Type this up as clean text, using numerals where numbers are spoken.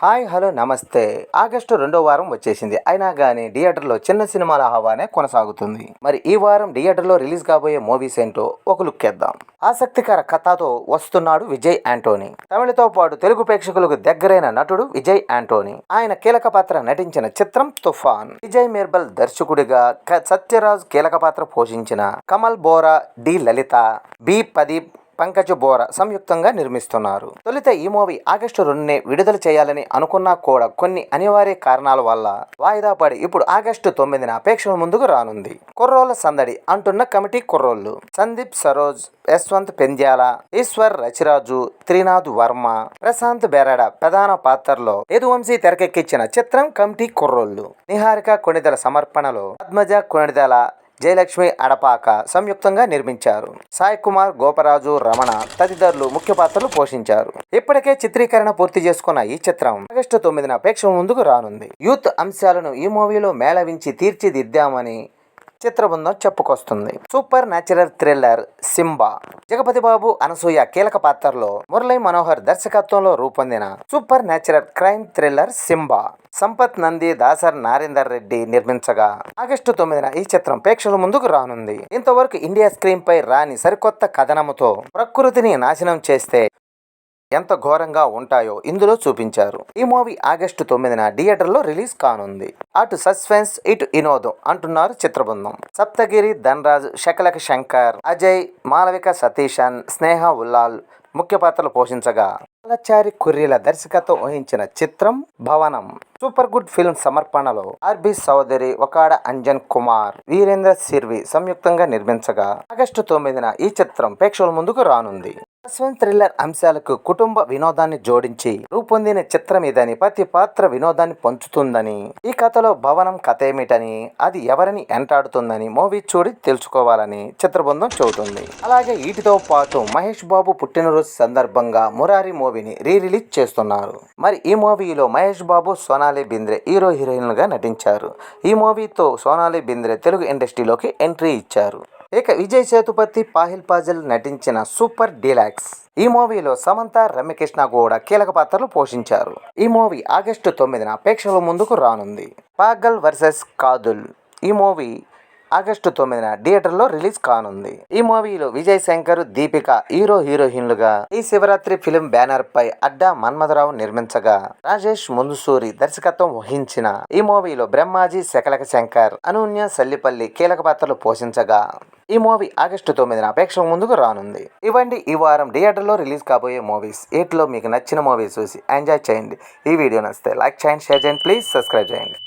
Hi hello నమస్తే. August 2వ వారం వచ్చేసింది. అయినా కానీ థియేటర్లో చిన్న సినిమాల హవానే కొనసాగుతుంది. మరి ఈ వారం థియేటర్లో రిలీజ్ కాబోయే మూవీస్ ఏంటో ఒక లుక్ వేద్దాం. ఆసక్తికర కథతో వస్తున్నాడు విజయ్ యాంటోనీ. తమిళతో పాటు తెలుగు ప్రేక్షకులకు దగ్గరైన నటుడు విజయ్ యాంటోనీ. ఆయన కీలక పాత్ర నటించిన చిత్రం తుఫాన్. విజయ్ మీర్బల్ దర్శకుడిగా, సత్యరాజ్ కీలక పాత్ర పోషించిన కమల్ బోరా, డి లలిత, బి ప్రదీప్, పంకజ్ బోరా సంయుక్తంగా నిర్మిస్తున్నారు. తొలుత ఈ మూవీ ఆగస్టు 2నే విడుదల చేయాలని అనుకున్నా కూడా కొన్ని అనివార్య కారణాల వల్ల వాయిదా పడి ఇప్పుడు ఆగస్టు 9న అపేక్షల ముందుకు రానుంది. కుర్రోళ్ళ సందడి అంటున్న కమిటీ కుర్రోళ్ళు సందీప్ సరోజ్, యశ్వంత్ పెంద్యాల, ఈశ్వర్ రచిరాజు, త్రినాథ్ వర్మ, ప్రశాంత్ బెరడ ప్రధాన పాత్రలో యదువంశీ తెరకెక్కించిన చిత్రం కమిటీ కుర్రోళ్ళు. నిహారిక కొణిదెల సమర్పణలో పద్మజ కొణిదెల, జయలక్ష్మి అడపాక సంయుక్తంగా నిర్మించారు. సాయి కుమార్, గోపరాజు, రమణ తదితరులు ముఖ్య పాత్రలు పోషించారు. ఇప్పటికే చిత్రీకరణ పూర్తి చేసుకున్న ఈ చిత్రం ఆగస్టు 9న ప్రేక్షకుల ముందుకు రానుంది. యూత్ అంశాలను ఈ మూవీలో మేళవించి తీర్చిదిద్దామని చిత్ర బృందం చెప్పుకొస్తుంది. Super natural thriller Simba. Jagapathi Babu, Anasuya కీలక పాత్రలో మురళీ మనోహర్ దర్శకత్వంలో రూపొందిన super natural crime thriller Simba. Sampath Nandi, Dasar Narender Reddy నిర్మించగా ఆగస్టు 9న ఈ చిత్రం ప్రేక్షకుల ముందుకు రానుంది. ఇంతవరకు ఇండియా స్క్రీన్ పై రాని సరికొత్త కథనముతో ప్రకృతిని నాశనం చేస్తే ఎంత ఘోరంగా ఉంటాయో ఇందులో చూపించారు. ఈ మూవీ ఆగస్టు 9న థియేటర్లో రిలీజ్ కానుంది. అటు సస్పెన్స్, ఇటు వినోదం అంటున్నారు చిత్ర బృందం. సప్తగిరి, ధనరాజ్, శకలక శంకర్, అజయ్, మాలవిక సతీశన్, స్నేహ ఉల్లాల్ ముఖ్య పాత్రలు పోషించగా చారి కుర్రీల దర్శకత్వం వహించిన చిత్రం భవనం. సూపర్ గుడ్ ఫిల్మ్ సమర్పణలో ఆర్బి చౌదరి, ఒకాడ అంజన్ కుమార్, వీరేంద్ర సిర్వి సంయుక్తంగా నిర్మించగా ఆగస్టు 9న ఈ చిత్రం ప్రేక్షకుల ముందుకు రానుంది. సస్పెన్స్ థ్రిల్లర్ అంశాలకు కుటుంబ వినోదాన్ని జోడించి రూపొందిన చిత్రం ఇదని, ప్రతి పాత్ర వినోదాన్ని పంచుతుందని, ఈ కథలో భవనం కథ ఏమిటని, అది ఎవరిని ఎంటాడుతుందని మూవీ చూడి తెలుసుకోవాలని చిత్ర బృందం చెబుతుంది. అలాగే వీటితో పాటు మహేష్ బాబు పుట్టినరోజు సందర్భంగా మురారి మూవీని రిలీజ్ చేస్తున్నారు. మరి ఈ మూవీలో మహేష్ బాబు, సోనాలి బింద్రే హీరో హీరోయిన్లుగా నటించారు. ఈ మూవీతో సోనాలి బింద్రే తెలుగు ఇండస్ట్రీలోకి ఎంట్రీ ఇచ్చారు. ఇక విజయ్ సేతుపతి, పాహిల్ పాజల్ నటించిన సూపర్ డీలక్స్. ఈ మూవీలో సమంత, రమ్యకృష్ణ కూడా కీలక పాత్రలు పోషించారు. ఈ మూవీ ఆగస్టు 9న ప్రేక్షకుల ముందుకు రానుంది. పాగల్ వర్సెస్ కాదుల్. ఈ మూవీ ఆగస్టు 9న థియేటర్లో రిలీజ్ కానుంది. ఈ మూవీలో విజయ్ శంకర్, దీపిక హీరో హీరోయిన్లుగా ఈ శివరాత్రి ఫిలిం బ్యానర్ పై అడ్డా మన్మథరావు నిర్మించగా రాజేష్ ముందుసూరి దర్శకత్వం వహించిన ఈ మూవీలో బ్రహ్మాజీ, శకలక శంకర్, అనూన్య సల్లిపల్లి కీలక పాత్రలు పోషించగా ఈ మూవీ ఆగస్టు 9న ప్రేక్షకుల ముందుకు రానుంది. ఇవ్వండి ఈ వారం థియేటర్లో రిలీజ్ కాబోయే మూవీస్. వీటిలో మీకు నచ్చిన మూవీస్ చూసి ఎంజాయ్ చేయండి. ఈ వీడియో నచ్చితే లైక్ చేయండి, షేర్ చేయండి, ప్లీజ్ సబ్స్క్రైబ్ చేయండి.